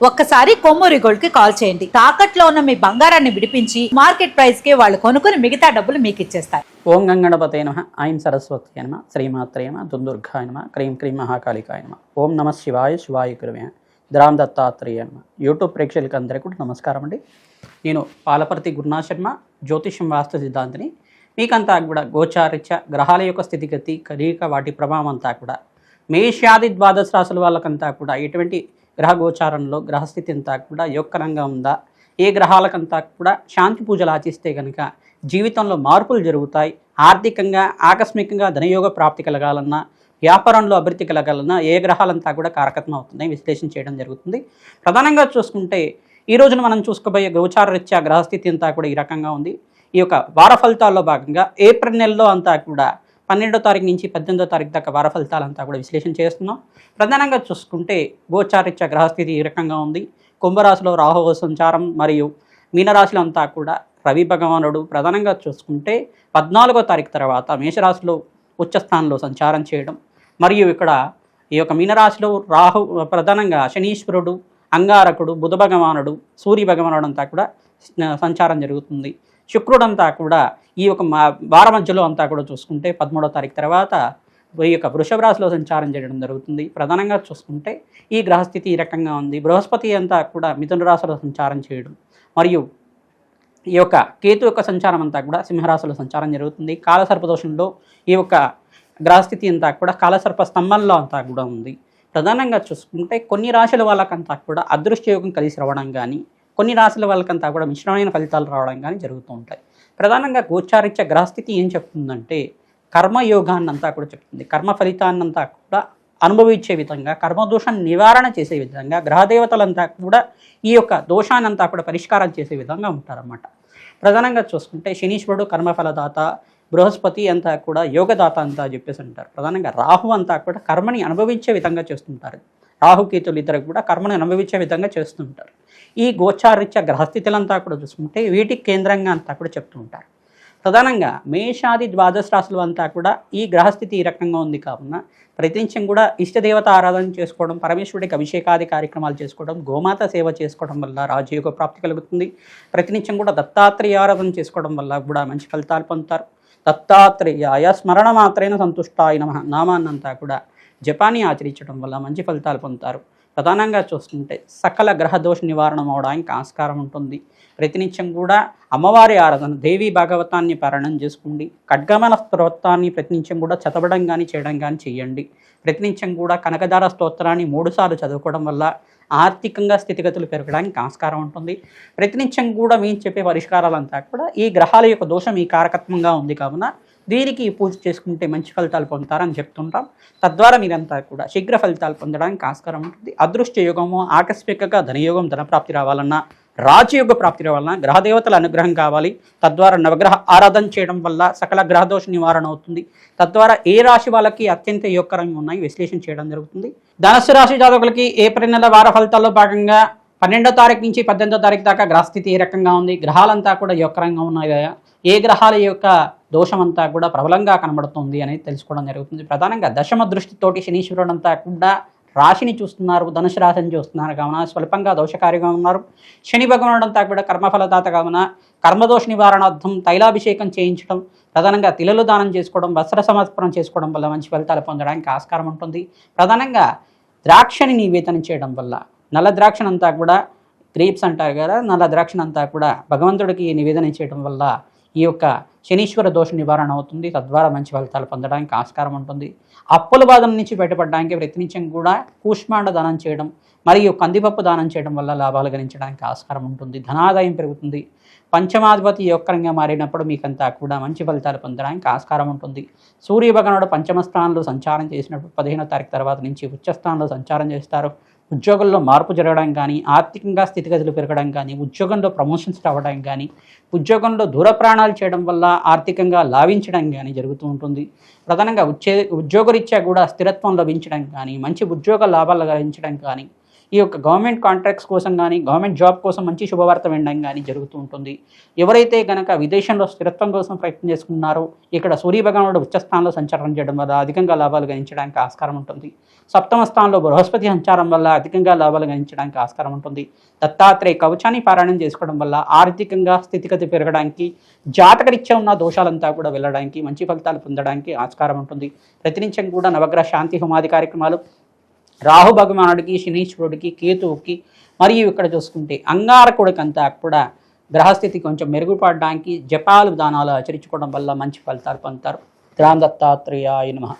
ఒక్కసారి కొమ్మూరి గోల్డ్ కి కాల్ చేయండి. తాకట్లో ఉన్న మీ బంగారాన్ని విడిపించి మార్కెట్ ప్రైస్ కి వాళ్ళు కొనుక్కుని మిగతా డబ్బులు మీకు ఇచ్చేస్తారు. ఓం గంగణపతే నమః, ఐం సరస్వతి నమః, శ్రీమాత్రే నమః, దుందుర్గాయ నమః, క్రీం క్రీం మహాకాళికాయ నమః. ఓం నమః శివాయ, శివాయ గురువే ద్రాం దత్తాత్రేయ నమః. యూట్యూబ్ ప్రేక్షకులకు అందరికీ కూడా నమస్కారం అండి. నేను పాలపర్తి గురునాథ్ శర్మ, జ్యోతిష్యం వాస్తు సిద్ధాంతిని. మీకంతా కూడా గోచారిత్య గ్రహాల యొక్క స్థితిగతి కదలిక వాటి ప్రభావం అంతా కూడా మేషాది ద్వాదశ రాశుల వాళ్ళకంతా కూడా ఎటువంటి గ్రహ గోచారంలో గ్రహస్థితి అంతా కూడా యోగకరంగా ఉందా, ఏ గ్రహాలకంతా కూడా శాంతి పూజలు ఆచిస్తే కనుక జీవితంలో మార్పులు జరుగుతాయి, ఆర్థికంగా ఆకస్మికంగా ధనయోగ ప్రాప్తి కలగాలన్నా, వ్యాపారంలో అభివృద్ధి కలగాలన్నా ఏ గ్రహాలంతా కూడా కారకత్వం అవుతున్నాయి విశ్లేషణ చేయడం జరుగుతుంది. ప్రధానంగా చూసుకుంటే ఈ రోజున మనం చూసుకోబోయే గోచార రీత్యా గ్రహస్థితి అంతా కూడా ఈ రకంగా ఉంది. ఈ యొక్క వార ఫలితాల్లో భాగంగా ఏప్రిల్ నెలలో అంతా కూడా 12వ తారీఖు నుంచి 18వ తారీఖు దాకా వార ఫలితాలంతా కూడా విశ్లేషణ చేస్తున్నాం. ప్రధానంగా చూసుకుంటే గోచారిత్య గ్రహస్థితి ఈ రకంగా ఉంది. కుంభరాశిలో రాహువు సంచారం మరియు మీనరాశిలో అంతా కూడా రవి భగవానుడు ప్రధానంగా చూసుకుంటే 14వ తారీఖు తర్వాత మేషరాశిలో ఉచ్చస్థానంలో సంచారం చేయడం, మరియు ఇక్కడ ఈ యొక్క మీనరాశిలో రాహు ప్రధానంగా శనీశ్వరుడు, అంగారకుడు, బుధ భగవానుడు, సూర్య భగవానుడు అంతా కూడా సంచారం జరుగుతుంది. శుక్రుడంతా కూడా ఈ యొక్క వార మధ్యలో అంతా కూడా చూసుకుంటే 13వ తారీఖు తర్వాత ఈ యొక్క వృషభ రాశిలో సంచారం చేయడం జరుగుతుంది. ప్రధానంగా చూసుకుంటే ఈ గ్రహస్థితి ఈ రకంగా ఉంది. బృహస్పతి అంతా కూడా మిథున రాశిలో సంచారం చేయడం, మరియు ఈ యొక్క కేతు యొక్క సంచారం అంతా కూడా సింహరాశిలో సంచారం జరుగుతుంది. కాలసర్పదోషంలో ఈ యొక్క గ్రహస్థితి అంతా కూడా కాలసర్ప స్తంభంలో అంతా కూడా ఉంది. ప్రధానంగా చూసుకుంటే కొన్ని రాశుల వాళ్ళకంతా కూడా అదృష్టయోగం కలిసి రావడం కానీ, కొన్ని రాశుల వాళ్ళకంతా కూడా మిశ్రమైన ఫలితాలు రావడం కానీ జరుగుతూ ఉంటాయి. ప్రధానంగా గోచారిత్య గ్రహస్థితి ఏం చెప్తుందంటే కర్మయోగాన్ని అంతా కూడా చెప్తుంది. కర్మ ఫలితాన్నంతా కూడా అనుభవించే విధంగా, కర్మదోషాన్ని నివారణ చేసే విధంగా గ్రహదేవతలంతా కూడా ఈ యొక్క దోషాన్నంతా కూడా పరిష్కారం చేసే విధంగా ఉంటారన్నమాట. ప్రధానంగా చూసుకుంటే శనీశ్వరుడు కర్మఫలదాత, బృహస్పతి అంతా కూడా యోగదాత అంతా చెప్పేసి అంటారు. ప్రధానంగా రాహు అంతా కూడా కర్మని అనుభవించే విధంగా చేస్తుంటారు. రాహుకేతులు ఇద్దరు కూడా కర్మను అనుభవించే విధంగా చేస్తుంటారు. ఈ గోచారిత్య గ్రహస్థితులంతా కూడా చూసుకుంటే వీటికి కేంద్రంగా అంతా కూడా చెప్తూ ఉంటారు. ప్రధానంగా మేషాది ద్వాదశ రాశులు అంతా కూడా ఈ గ్రహస్థితి ఈ రకంగా ఉంది కావున ప్రతినిత్యం కూడా ఇష్టదేవత ఆరాధన చేసుకోవడం, పరమేశ్వరుడికి అభిషేకాది కార్యక్రమాలు చేసుకోవడం, గోమాత సేవ చేసుకోవడం వల్ల రాజయోగ ప్రాప్తి కలుగుతుంది. ప్రతినిత్యం కూడా దత్తాత్రేయ ఆరాధన చేసుకోవడం వల్ల కూడా మంచి ఫలితాలు పొందుతారు. దత్తాత్రేయాయ స్మరణ మాత్రైన సంతుష్టాయ నమః నామాన్నంతా కూడా జపాన్ని ఆచరించడం వల్ల మంచి ఫలితాలు పొందుతారు. ప్రధానంగా చూస్తుంటే సకల గ్రహ దోష నివారణ అవడానికి ఆస్కారం ఉంటుంది. ప్రతినిత్యం కూడా అమ్మవారి ఆరాధన, దేవీ భాగవతాన్ని పారాయణం చేసుకోండి. ఖడ్గమన స్తోత్రాన్ని ప్రతినిత్యం కూడా చదవడం కానీ చేయడం కానీ చేయండి. ప్రతినిత్యం కూడా కనకదార స్తోత్రాన్ని 3 సార్లు చదువుకోవడం వల్ల ఆర్థికంగా స్థితిగతులు పెరగడానికి ఆస్కారం ఉంటుంది. ప్రతినిత్యం కూడా మేము చెప్పే పరిష్కారాలంతా కూడా ఈ గ్రహాల యొక్క దోషం ఈ కారకత్వంగా ఉంది కావున దీనికి పూజ చేసుకుంటే మంచి ఫలితాలు పొందుతారని చెప్తుంటాం. తద్వారా మీరంతా కూడా శీఘ్ర ఫలితాలు పొందడానికి ఆస్కారం ఉంటుంది. అదృష్ట యోగము, ఆకస్మికంగా ధనయోగం, ధనప్రాప్తి రావాలన్నా, రాజయోగ ప్రాప్తి రావాలన్నా గ్రహదేవతల అనుగ్రహం కావాలి. తద్వారా నవగ్రహ ఆరాధన చేయడం వల్ల సకల గ్రహదోష నివారణ అవుతుంది. తద్వారా ఏ రాశి వాళ్ళకి అత్యంత యోగకరంగా ఉన్నాయి విశ్లేషణ చేయడం జరుగుతుంది. ధనుస్సు రాశి జాతకులకి ఏప్రిల్ నెల వార ఫలితాల్లో భాగంగా 12వ తారీఖు నుంచి 18వ తారీఖు దాకా గ్రహస్థితి ఏ రకంగా ఉంది, గ్రహాలంతా కూడా యోగకరంగా ఉన్నాయా, ఏ గ్రహాల యొక్క దోషమంతా కూడా ప్రబలంగా కనబడుతుంది అనేది తెలుసుకోవడం జరుగుతుంది. ప్రధానంగా దశమ దృష్టితోటి శనీశ్వరుడు అంతా కూడా రాశిని చూస్తున్నారు, ధనుసు రాశిని చూస్తున్నారు కావున స్వల్పంగా దోషకారిగా ఉన్నారు. శని భగవానుడు అంతా కూడా కర్మఫలదాత కావున కర్మదోష నివారణార్థం తైలాభిషేకం చేయించడం, ప్రధానంగా తిలలు దానం చేసుకోవడం, వస్త్ర సమర్పణం చేసుకోవడం వల్ల మంచి ఫలితాలు పొందడానికి ఆస్కారం ఉంటుంది. ప్రధానంగా ద్రాక్షని నివేదన చేయడం వల్ల, నల్ల ద్రాక్షనంతా కూడా గ్రేప్స్ అంటారు కదా, నల్ల ద్రాక్షనంతా కూడా భగవంతుడికి నివేదన చేయడం వల్ల ఈ యొక్క శనీశ్వర దోష నివారణ అవుతుంది. తద్వారా మంచి ఫలితాలు పొందడానికి ఆస్కారం ఉంటుంది. అప్పుల బాధ నుంచి బయటపడడానికి ప్రతినిత్యం కూడా కూష్మాండ దానం చేయడం మరియు కందిపప్పు దానం చేయడం వల్ల లాభాలు గణించడానికి ఆస్కారం ఉంటుంది. ధనాదాయం పెరుగుతుంది. పంచమాధిపతి యోగకరంగా మారినప్పుడు మీకంతా కూడా మంచి ఫలితాలు పొందడానికి ఆస్కారం ఉంటుంది. సూర్య భగవానుడు పంచమ స్థానంలో సంచారం చేసినప్పుడు 15వ తారీఖు తర్వాత నుంచి ఉచ్చస్థానంలో సంచారం చేస్తారు. ఉద్యోగంలో మార్పు జరగడం కానీ, ఆర్థికంగా స్థితిగతులు పెరగడం కానీ, ఉద్యోగంలో ప్రమోషన్స్ రావడం కానీ, ఉద్యోగంలో దూర ప్రయాణాలు చేయడం వల్ల ఆర్థికంగా లాభించడం కానీ జరుగుతూ ఉంటుంది. ప్రధానంగా ఉద్యోగరీత్యా కూడా స్థిరత్వం లభించడం కానీ, మంచి ఉద్యోగ లాభాలు లభించడం కానీ, ఈ యొక్క గవర్నమెంట్ కాంట్రాక్ట్స్ కోసం కానీ గవర్నమెంట్ జాబ్ కోసం మంచి శుభవార్త వినడం కానీ జరుగుతూ ఉంటుంది. ఎవరైతే కనుక విదేశంలో స్థిరత్వం కోసం ప్రయత్నం చేసుకున్నారో ఇక్కడ సూర్యభగవానుడు ఉచ్చస్థానంలో సంచారం చేయడం వల్ల అధికంగా లాభాలు గణించడానికి ఆస్కారం ఉంటుంది. సప్తమ స్థానంలో బృహస్పతి సంచారం వల్ల అధికంగా లాభాలు గణించడానికి ఆస్కారం ఉంటుంది. దత్తాత్రేయ కవచాన్ని పారాయణం చేసుకోవడం వల్ల ఆర్థికంగా స్థితిగతి పెరగడానికి, జాతకరీత్యా ఉన్న దోషాలంతా కూడా వెళ్ళడానికి, మంచి ఫలితాలు పొందడానికి ఆస్కారం ఉంటుంది. ప్రతినిత్యం కూడా నవగ్రహ శాంతి హోమాది కార్యక్రమాలు, రాహు భగవానుడికి, శనీశ్వరుడికి, కేతువుకి, మరియు ఇక్కడ చూసుకుంటే అంగారకుడికంతా కూడా గ్రహస్థితి కొంచెం మెరుగుపడడానికి జపాలు దానాలు ఆచరించుకోవడం వల్ల మంచి ఫలితాలు పొందుతారు. రామ్ దత్తాత్రేయాయ నమః.